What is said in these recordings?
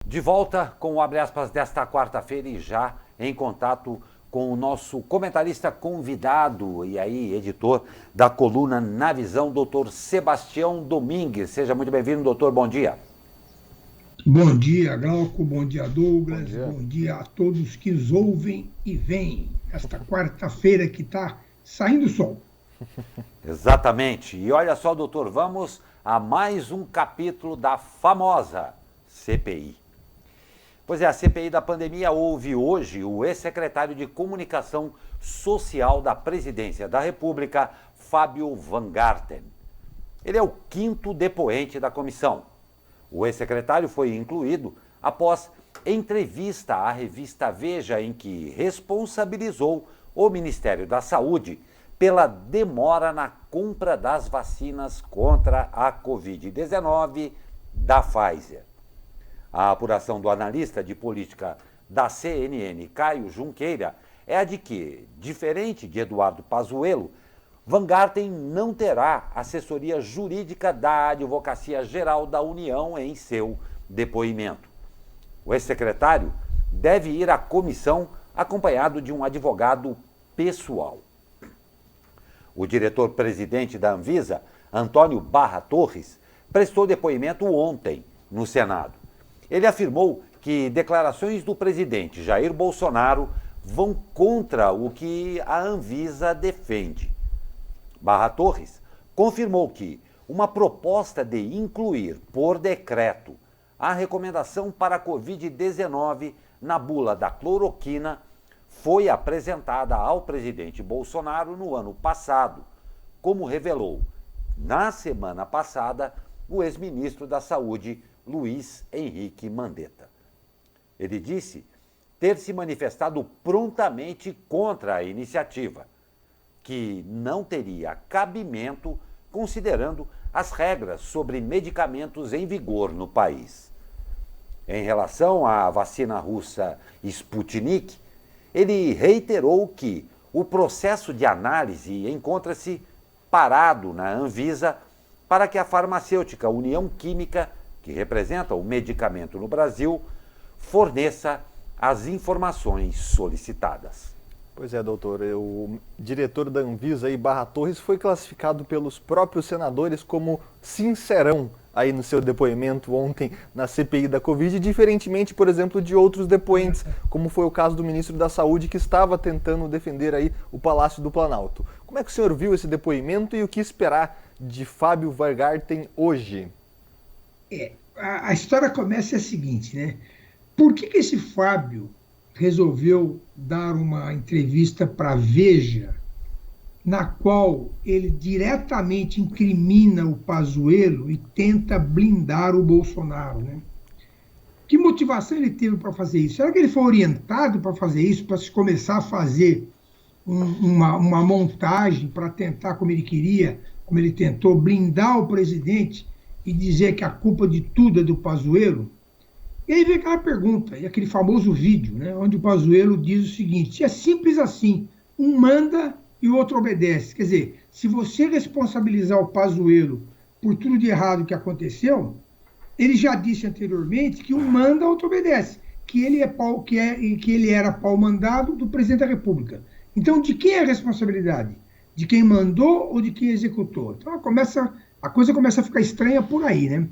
De volta com o Abre Aspas desta quarta-feira e já em contato com o nosso comentarista convidado e aí editor da coluna Na Visão, doutor Sebastião Domingues. Seja muito bem-vindo, doutor, bom dia. Bom dia, Glauco, bom dia, Douglas, Bom dia. bom dia a todos que nos ouvem e veem esta quarta-feira que está saindo o sol. Exatamente. E olha só, doutor, vamos a mais um capítulo da famosa CPI. Pois é, a CPI da pandemia ouve hoje o ex-secretário de Comunicação Social da Presidência da República, Fábio Van Garten. Ele é o quinto depoente da comissão. O ex-secretário foi incluído após entrevista à revista Veja, em que responsabilizou o Ministério da Saúde pela demora na compra das vacinas contra a Covid-19 da Pfizer. A apuração do analista de política da CNN, Caio Junqueira, é a de que, diferente de Eduardo Pazuello, Van Garten não terá assessoria jurídica da Advocacia Geral da União em seu depoimento. O ex-secretário deve ir à comissão acompanhado de um advogado pessoal. O diretor-presidente da Anvisa, Antônio Barra Torres, prestou depoimento ontem no Senado. Ele afirmou que declarações do presidente Jair Bolsonaro vão contra o que a Anvisa defende. Barra Torres confirmou que uma proposta de incluir por decreto a recomendação para a Covid-19 na bula da cloroquina foi apresentada ao presidente Bolsonaro no ano passado, como revelou na semana passada o ex-ministro da Saúde, Luiz Henrique Mandetta. Ele disse ter se manifestado prontamente contra a iniciativa, que não teria cabimento considerando as regras sobre medicamentos em vigor no país. Em relação à vacina russa Sputnik, ele reiterou que o processo de análise encontra-se parado na Anvisa para que a farmacêutica União Química, que representa o medicamento no Brasil, forneça as informações solicitadas. Pois é, doutor, o diretor da Anvisa, aí, Barra Torres, foi classificado pelos próprios senadores como sincerão aí no seu depoimento ontem na CPI da Covid, diferentemente, por exemplo, de outros depoentes, como foi o caso do ministro da Saúde, que estava tentando defender aí o Palácio do Planalto. Como é que o senhor viu esse depoimento e o que esperar de Fábio Van Garten hoje? A história começa a seguinte, né? Por que esse Fábio resolveu dar uma entrevista para a Veja, na qual ele diretamente incrimina o Pazuello e tenta blindar o Bolsonaro, né? Que motivação ele teve para fazer isso? Será que ele foi orientado para fazer isso, para se começar a fazer uma montagem para tentar, como ele queria, como ele tentou, blindar o presidente e dizer que a culpa de tudo é do Pazuello? E aí vem aquela pergunta, e aquele famoso vídeo, né, onde o Pazuello diz o seguinte: é simples assim, um manda e o outro obedece. Quer dizer, se você responsabilizar o Pazuello por tudo de errado que aconteceu, ele já disse anteriormente que um manda, o outro obedece, que ele era pau-mandado do presidente da República. Então, de quem é a responsabilidade? De quem mandou ou de quem executou? Então, a coisa começa a ficar estranha por aí, né?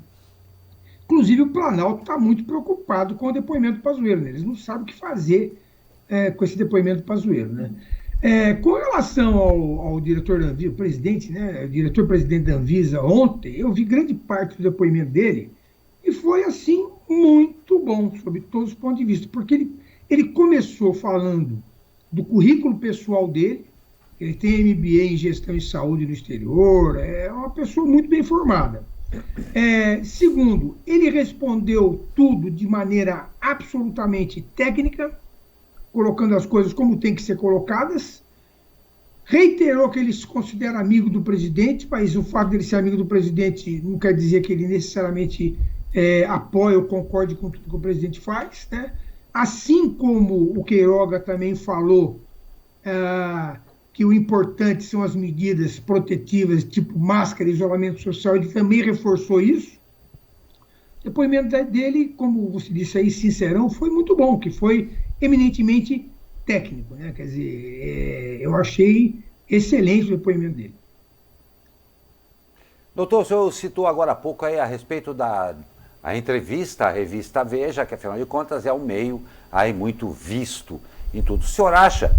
Inclusive, o Planalto está muito preocupado com o depoimento do Pazuello, né? Eles não sabem o que fazer com esse depoimento do Pazuello, né? Com relação ao diretor da Anvisa, o presidente, né, o diretor-presidente da Anvisa, ontem, eu vi grande parte do depoimento dele e foi, assim, muito bom, sob todos os pontos de vista, porque ele começou falando do currículo pessoal dele. Ele tem MBA em gestão e saúde no exterior, é uma pessoa muito bem formada. Segundo, ele respondeu tudo de maneira absolutamente técnica, colocando as coisas como tem que ser colocadas. Reiterou que ele se considera amigo do presidente, mas o fato de ele ser amigo do presidente não quer dizer que ele necessariamente apoia ou concorde com tudo que o presidente faz, né? Assim como o Queiroga também falou que o importante são as medidas protetivas, tipo máscara, isolamento social, ele também reforçou isso. depoimento dele, como você disse aí, sincerão, foi muito bom, que foi eminentemente técnico, né? Quer dizer, eu achei excelente o depoimento dele. Doutor, o senhor citou agora há pouco aí a respeito da entrevista, a revista Veja, que afinal de contas é um meio aí muito visto em tudo. O senhor acha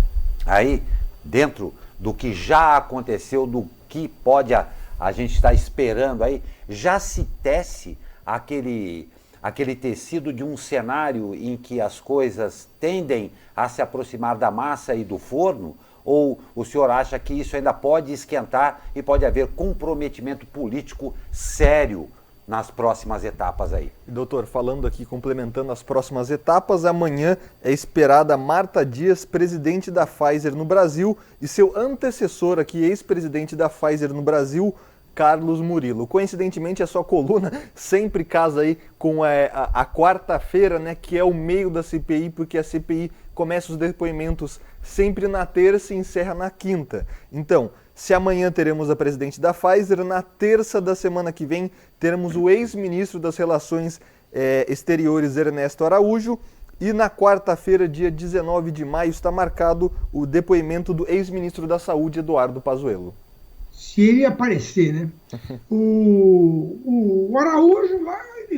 aí, dentro do que já aconteceu, do que pode a gente estar esperando aí, já se tece aquele tecido de um cenário em que as coisas tendem a se aproximar da massa e do forno? Ou o senhor acha que isso ainda pode esquentar e pode haver comprometimento político sério nas próximas etapas aí? Doutor, falando aqui, complementando as próximas etapas, amanhã é esperada Marta Dias, presidente da Pfizer no Brasil, e seu antecessor aqui, ex-presidente da Pfizer no Brasil, Carlos Murilo. Coincidentemente, a sua coluna sempre casa aí com a quarta-feira, né, que é o meio da CPI, porque a CPI começa os depoimentos sempre na terça e encerra na quinta. Então, se amanhã teremos a presidente da Pfizer, na terça da semana que vem teremos o ex-ministro das Relações Exteriores, Ernesto Araújo, e na quarta-feira, dia 19 de maio, está marcado o depoimento do ex-ministro da Saúde, Eduardo Pazuello. Se ele aparecer, né? O Araújo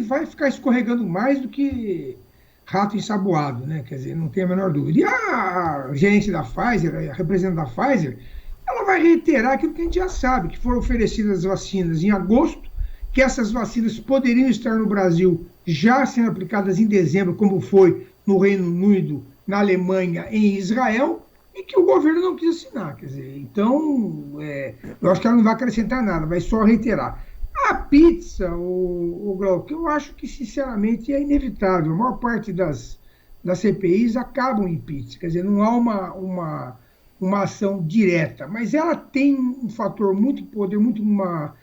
vai ficar escorregando mais do que rato ensaboado, né? Quer dizer, não tem a menor dúvida. E a gerente da Pfizer, a representante da Pfizer, ela vai reiterar aquilo que a gente já sabe, que foram oferecidas as vacinas em agosto, que essas vacinas poderiam estar no Brasil já sendo aplicadas em dezembro, como foi no Reino Unido, na Alemanha, em Israel, e que o governo não quis assinar. Quer dizer, então, eu acho que ela não vai acrescentar nada, vai só reiterar. A pizza, o Glauco, eu acho que, sinceramente, é inevitável. A maior parte das CPIs acabam em pizza. Quer dizer, não há uma ação direta, mas ela tem um fator muito poder, uma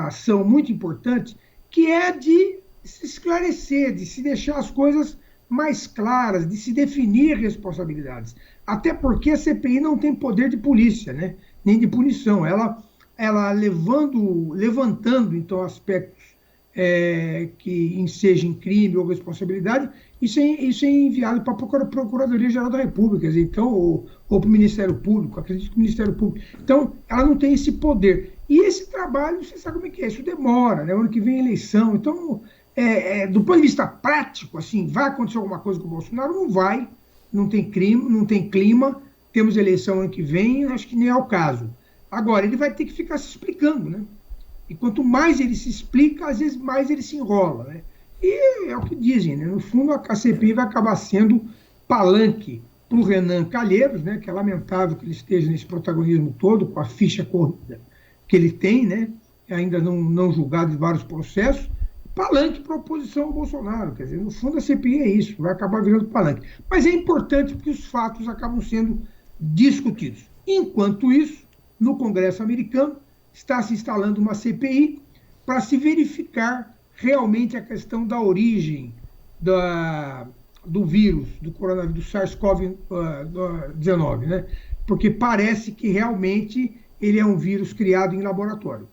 ação muito importante, que é de se esclarecer, de se deixar as coisas mais claras, de se definir responsabilidades. Até porque a CPI não tem poder de polícia, né? Nem de punição. Ela levantando, então, aspectos que ensejam crime ou responsabilidade, isso é enviado para a Procuradoria-Geral da República, então, ou para o Ministério Público, acredito que o Ministério Público. Então, ela não tem esse poder. E esse trabalho, você sabe como é que é, isso demora, né? O ano que vem é eleição. Então, do ponto de vista prático, assim, vai acontecer alguma coisa com o Bolsonaro? Não vai, não tem clima, temos eleição ano que vem, acho que nem é o caso. Agora, ele vai ter que ficar se explicando, né? E quanto mais ele se explica, às vezes mais ele se enrola, né? E é o que dizem, né? No fundo, a CPI vai acabar sendo palanque para o Renan Calheiros, né? Que é lamentável que ele esteja nesse protagonismo todo, com a ficha corrida que ele tem, né? Ainda não julgado em vários processos, palanque para a oposição ao Bolsonaro. Quer dizer, no fundo, a CPI é isso, vai acabar virando palanque. Mas é importante porque os fatos acabam sendo discutidos. Enquanto isso, no Congresso americano, está se instalando uma CPI para se verificar realmente a questão da origem do vírus, do coronavírus, do SARS-CoV-19, né? Porque parece que realmente ele é um vírus criado em laboratório.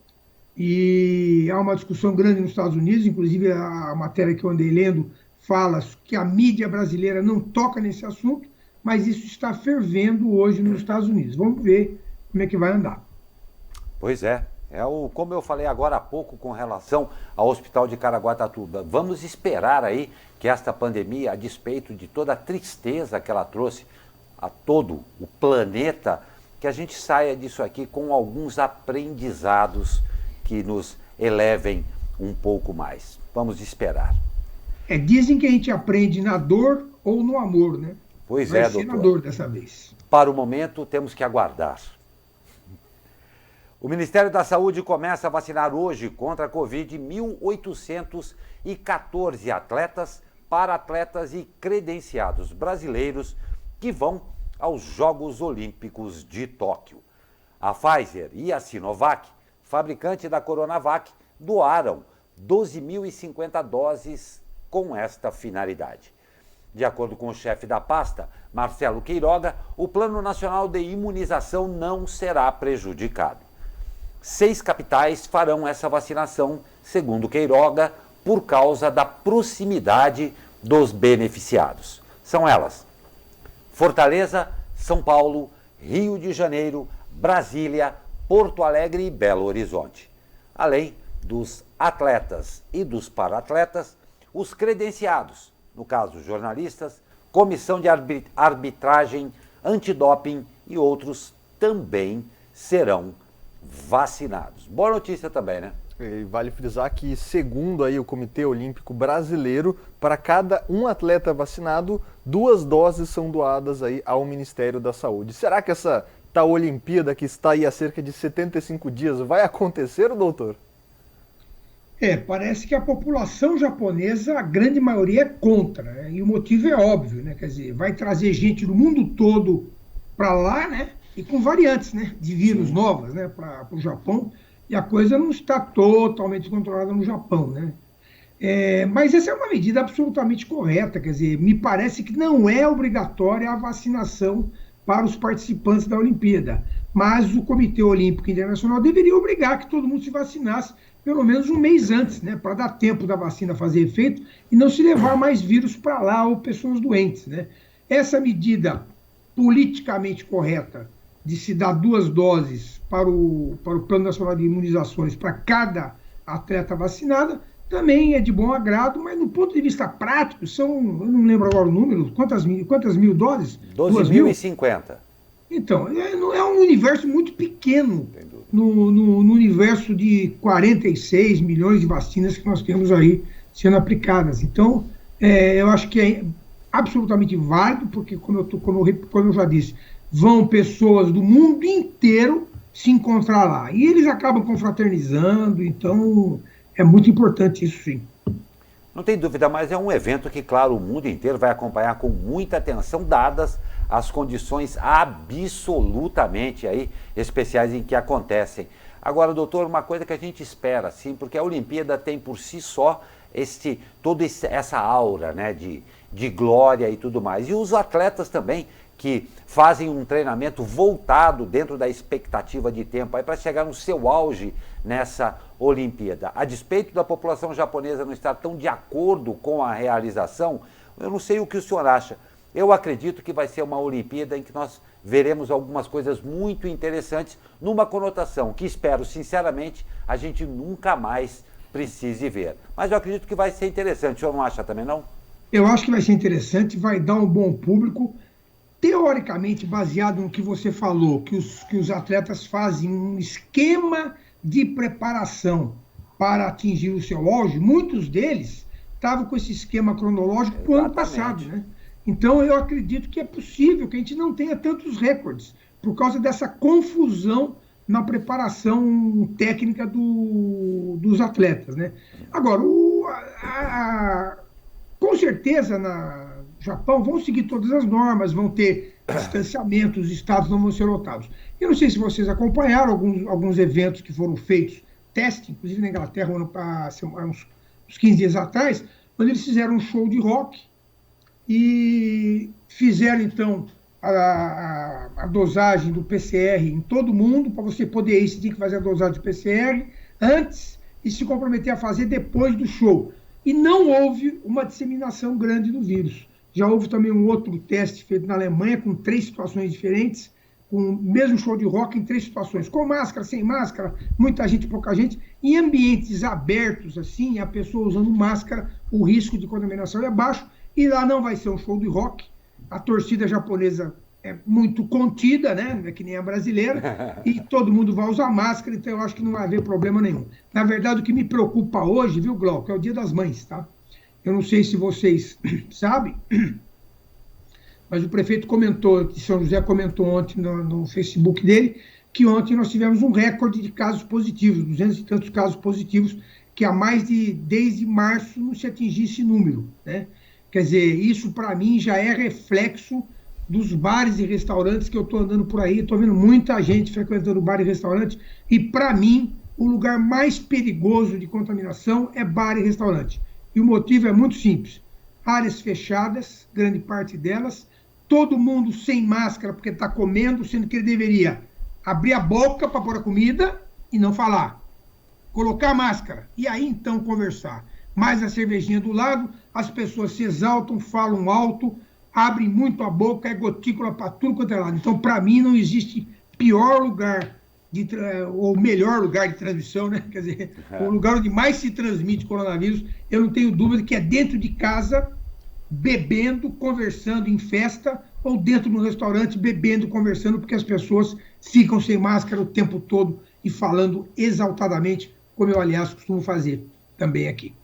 E há uma discussão grande nos Estados Unidos, inclusive a matéria que eu andei lendo fala que a mídia brasileira não toca nesse assunto, mas isso está fervendo hoje nos Estados Unidos. Vamos ver como é que vai andar. Pois é. Como eu falei agora há pouco com relação ao Hospital de Caraguatatuba, vamos esperar aí que esta pandemia, a despeito de toda a tristeza que ela trouxe a todo o planeta, que a gente saia disso aqui com alguns aprendizados que nos elevem um pouco mais. Vamos esperar. Dizem que a gente aprende na dor ou no amor, né? Pois vai é, ser doutor. Na dor dessa vez. Para o momento, temos que aguardar. O Ministério da Saúde começa a vacinar hoje contra a Covid 1.814 atletas, para-atletas e credenciados brasileiros que vão aos Jogos Olímpicos de Tóquio. A Pfizer e a Sinovac, fabricante da Coronavac, doaram 12.050 doses com esta finalidade. De acordo com o chefe da pasta, Marcelo Queiroga, o Plano Nacional de Imunização não será prejudicado. 6 capitais farão essa vacinação, segundo Queiroga, por causa da proximidade dos beneficiados. São elas: Fortaleza, São Paulo, Rio de Janeiro, Brasília, Porto Alegre e Belo Horizonte. Além dos atletas e dos para-atletas, os credenciados, no caso jornalistas, comissão de arbitragem, antidoping e outros também serão vacinados. Boa notícia também, né? E vale frisar que, segundo aí o Comitê Olímpico Brasileiro, para cada um atleta vacinado, 2 doses são doadas aí ao Ministério da Saúde. Será que essa tal Olimpíada, que está aí há cerca de 75 dias, vai acontecer, doutor? Parece que a população japonesa, a grande maioria é contra, né? E o motivo é óbvio, né? Quer dizer, vai trazer gente do mundo todo para lá, né? E com variantes, né? De vírus novas, né? Para o Japão. E a coisa não está totalmente controlada no Japão, né? Mas essa é uma medida absolutamente correta, quer dizer, me parece que não é obrigatória a vacinação para os participantes da Olimpíada, mas o Comitê Olímpico Internacional deveria obrigar que todo mundo se vacinasse pelo menos um mês antes, né? Para dar tempo da vacina fazer efeito e não se levar mais vírus para lá ou pessoas doentes, né? Essa medida politicamente correta de se dar 2 doses para o Plano Nacional de Imunizações para cada atleta vacinado, também é de bom agrado, mas no ponto de vista prático, eu não lembro agora o número, quantas mil doses? 12.050. Então, é um universo muito pequeno no universo de 46 milhões de vacinas que nós temos aí sendo aplicadas. Então, eu acho que é absolutamente válido, porque, como eu já disse, vão pessoas do mundo inteiro se encontrar lá. E eles acabam confraternizando, então é muito importante isso, sim. Não tem dúvida, mas é um evento que, claro, o mundo inteiro vai acompanhar com muita atenção, dadas as condições absolutamente aí especiais em que acontecem. Agora, doutor, uma coisa que a gente espera, sim, porque a Olimpíada tem por si só toda essa aura, né, de glória e tudo mais. E os atletas também, que fazem um treinamento voltado dentro da expectativa de tempo para chegar no seu auge nessa Olimpíada. A despeito da população japonesa não estar tão de acordo com a realização, eu não sei o que o senhor acha. Eu acredito que vai ser uma Olimpíada em que nós veremos algumas coisas muito interessantes, numa conotação que espero, sinceramente, a gente nunca mais precise ver. Mas eu acredito que vai ser interessante. O senhor não acha também, não? Eu acho que vai ser interessante, vai dar um bom público. Teoricamente, baseado no que você falou, que os atletas fazem um esquema de preparação para atingir o seu auge, muitos deles estavam com esse esquema cronológico para o ano passado, né? Então, eu acredito que é possível que a gente não tenha tantos recordes, por causa dessa confusão na preparação técnica dos atletas, né? Agora, com certeza, na Japão vão seguir todas as normas, vão ter distanciamento, os estados não vão ser lotados. Eu não sei se vocês acompanharam alguns eventos que foram feitos, teste, inclusive na Inglaterra, uns 15 dias atrás, onde eles fizeram um show de rock e fizeram, então, a dosagem do PCR em todo mundo. Para você poder ir, você tinha que fazer a dosagem de PCR antes e se comprometer a fazer depois do show. E não houve uma disseminação grande do vírus. Já houve também um outro teste feito na Alemanha, com 3 situações diferentes, com o mesmo show de rock em 3 situações, com máscara, sem máscara, muita gente, pouca gente. Em ambientes abertos, assim, a pessoa usando máscara, o risco de contaminação é baixo, e lá não vai ser um show de rock. A torcida japonesa é muito contida, né? É que nem a brasileira, e todo mundo vai usar máscara, então eu acho que não vai haver problema nenhum. Na verdade, o que me preocupa hoje, viu, Glauco, é o Dia das Mães, tá? Eu não sei se vocês sabem, mas o prefeito de São José comentou ontem no Facebook dele, que ontem nós tivemos um recorde de casos positivos, 200 e tantos casos positivos, que desde março não se atingisse esse número, né? Quer dizer, isso para mim já é reflexo dos bares e restaurantes que eu estou andando por aí, estou vendo muita gente frequentando bar e restaurante, e para mim o lugar mais perigoso de contaminação é bar e restaurante. E o motivo é muito simples: áreas fechadas, grande parte delas, todo mundo sem máscara porque está comendo, sendo que ele deveria abrir a boca para pôr a comida e não falar, colocar máscara, e aí então conversar. mais a cervejinha do lado, as pessoas se exaltam, falam alto, abrem muito a boca, é gotícula para tudo quanto é lado. Então, para mim, não existe pior lugar, ou melhor lugar de transmissão, né? Quer dizer, o lugar onde mais se transmite coronavírus, eu não tenho dúvida que é dentro de casa, bebendo, conversando em festa, ou dentro de um restaurante, bebendo, conversando, porque as pessoas ficam sem máscara o tempo todo e falando exaltadamente, como eu, aliás, costumo fazer também aqui.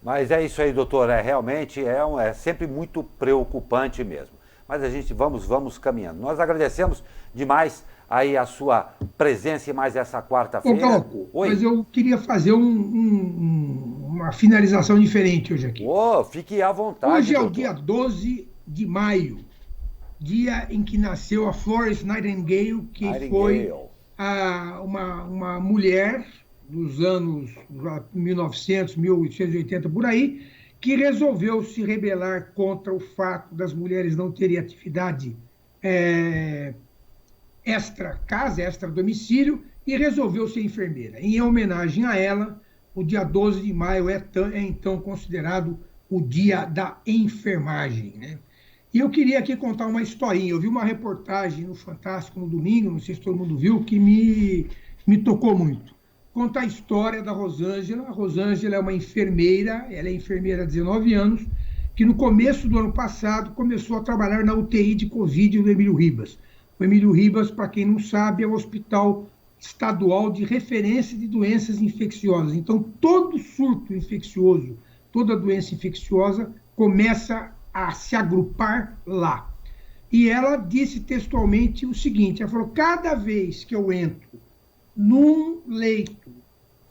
Mas é isso aí, doutor, realmente é sempre muito preocupante mesmo. Mas a gente vamos caminhando. Nós agradecemos demais aí a sua presença em mais essa quarta-feira. Mas eu queria fazer uma finalização diferente hoje aqui. Fique à vontade, hoje é doutor. o dia 12 de maio, dia em que nasceu a Florence Nightingale, que foi uma mulher dos anos 1900, 1880, por aí, que resolveu se rebelar contra o fato das mulheres não terem atividade extra-casa, extra-domicílio, e resolveu ser enfermeira. Em homenagem a ela, o dia 12 de maio é então considerado o dia da enfermagem, né? E eu queria aqui contar uma historinha. Eu vi uma reportagem no Fantástico no domingo, não sei se todo mundo viu, que me tocou muito. Conta a história da Rosângela. A Rosângela é uma enfermeira, ela é enfermeira há 19 anos, que no começo do ano passado começou a trabalhar na UTI de Covid do Emílio Ribas. O Emílio Ribas, para quem não sabe, é o hospital estadual de referência de doenças infecciosas. Então, todo surto infeccioso, toda doença infecciosa começa a se agrupar lá. E ela disse textualmente o seguinte, ela falou, cada vez que eu entro num leito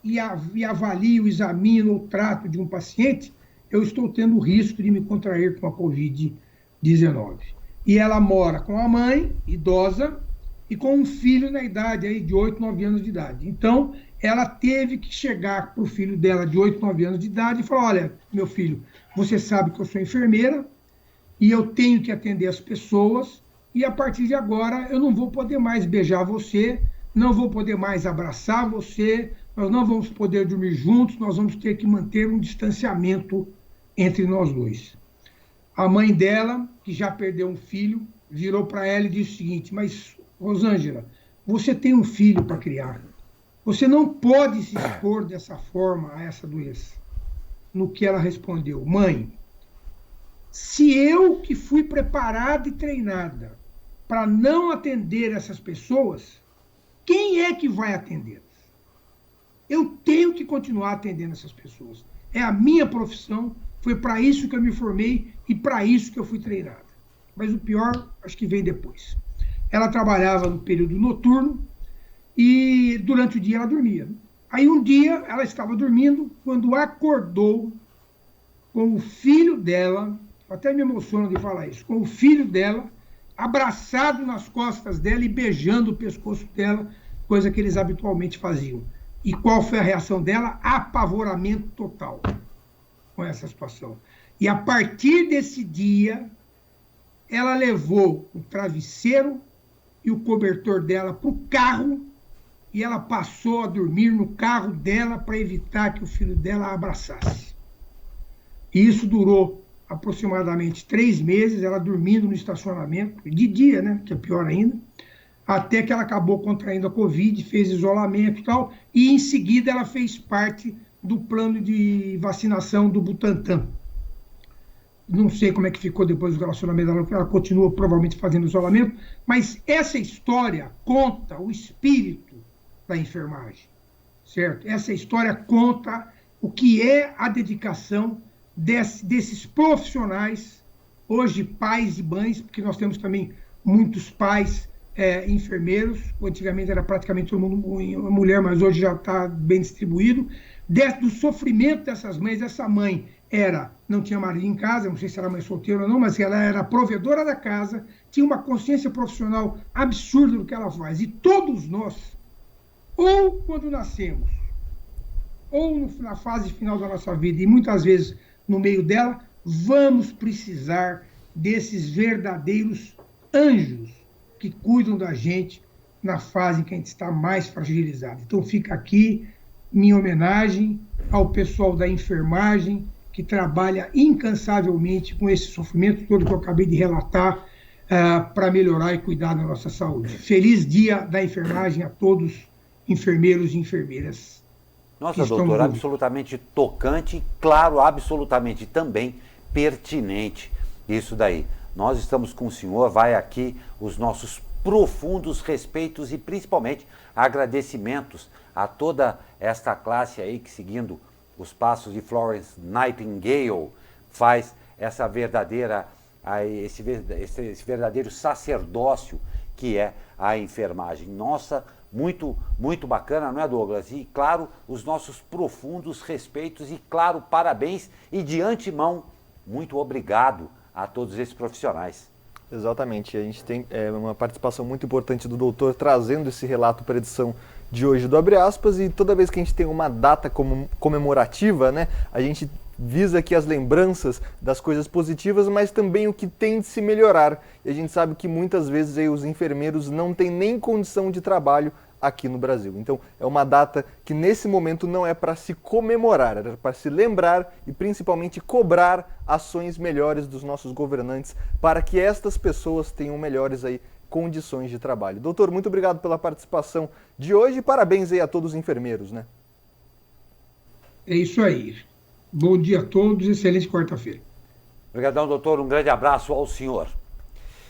e avalio, examino ou trato de um paciente, eu estou tendo o risco de me contrair com a Covid-19. E ela mora com a mãe, idosa, e com um filho na idade aí de 8, 9 anos de idade. Então, ela teve que chegar para o filho dela de 8, 9 anos de idade e falar, olha, meu filho, você sabe que eu sou enfermeira e eu tenho que atender as pessoas e a partir de agora eu não vou poder mais beijar você, não vou poder mais abraçar você, nós não vamos poder dormir juntos, nós vamos ter que manter um distanciamento entre nós dois. A mãe dela, que já perdeu um filho, virou para ela e disse o seguinte, mas, Rosângela, você tem um filho para criar. Você não pode se expor dessa forma a essa doença. No que ela respondeu, mãe, se eu que fui preparada e treinada para não atender essas pessoas, quem é que vai atendê-las? Eu tenho que continuar atendendo essas pessoas. É a minha profissão, foi para isso que eu me formei e para isso que eu fui treinada. Mas o pior, acho que veio depois. Ela trabalhava no período noturno e durante o dia ela dormia. Aí um dia ela estava dormindo, quando acordou com o filho dela, até me emociono de falar isso, com o filho dela, abraçado nas costas dela e beijando o pescoço dela, coisa que eles habitualmente faziam. E qual foi a reação dela? Apavoramento total com essa situação. E a partir desse dia, ela levou o travesseiro e o cobertor dela para o carro e ela passou a dormir no carro dela para evitar que o filho dela a abraçasse. E isso durou aproximadamente 3 meses, ela dormindo no estacionamento, de dia, né, que é pior ainda, até que ela acabou contraindo a Covid, fez isolamento e tal, e em seguida ela fez parte do plano de vacinação do Butantan. Não sei como é que ficou depois do relacionamento dela, porque ela continua provavelmente fazendo isolamento, mas essa história conta o espírito da enfermagem, certo? Essa história conta o que é a dedicação desses profissionais, hoje pais e mães, porque nós temos também muitos pais enfermeiros, antigamente era praticamente todo mundo mulher, mas hoje já está bem distribuído, do sofrimento dessas mães. Essa mãe não tinha marido em casa, não sei se era mãe solteira ou não, mas ela era provedora da casa, tinha uma consciência profissional absurda do que ela faz. E todos nós, ou quando nascemos, ou na fase final da nossa vida, e muitas vezes no meio dela, vamos precisar desses verdadeiros anjos que cuidam da gente na fase em que a gente está mais fragilizado. Então fica aqui minha homenagem ao pessoal da enfermagem, que trabalha incansavelmente com esse sofrimento todo que eu acabei de relatar, para melhorar e cuidar da nossa saúde. Feliz Dia da Enfermagem a todos, enfermeiros e enfermeiras. Nossa, doutor, absolutamente tocante e, claro, absolutamente também pertinente isso daí. Nós estamos com o senhor, vai aqui os nossos profundos respeitos e principalmente agradecimentos a toda esta classe aí que, seguindo os passos de Florence Nightingale, faz essa verdadeira, esse verdadeiro sacerdócio que é a enfermagem. Nossa, muito, muito bacana, não é, Douglas? E, claro, os nossos profundos respeitos e, claro, parabéns e, de antemão, muito obrigado a todos esses profissionais. Exatamente, a gente tem uma participação muito importante do doutor trazendo esse relato para a edição de hoje do Abre Aspas, e toda vez que a gente tem uma data comemorativa, né, a gente visa aqui as lembranças das coisas positivas, mas também o que tem de se melhorar. E a gente sabe que muitas vezes aí os enfermeiros não têm nem condição de trabalho aqui no Brasil. Então é uma data que nesse momento não é para se comemorar, é para se lembrar e principalmente cobrar ações melhores dos nossos governantes para que estas pessoas tenham melhores aí condições de trabalho. Doutor, muito obrigado pela participação de hoje e parabéns aí a todos os enfermeiros, né? É isso aí. Bom dia a todos, excelente quarta-feira. Obrigadão, doutor, um grande abraço ao senhor.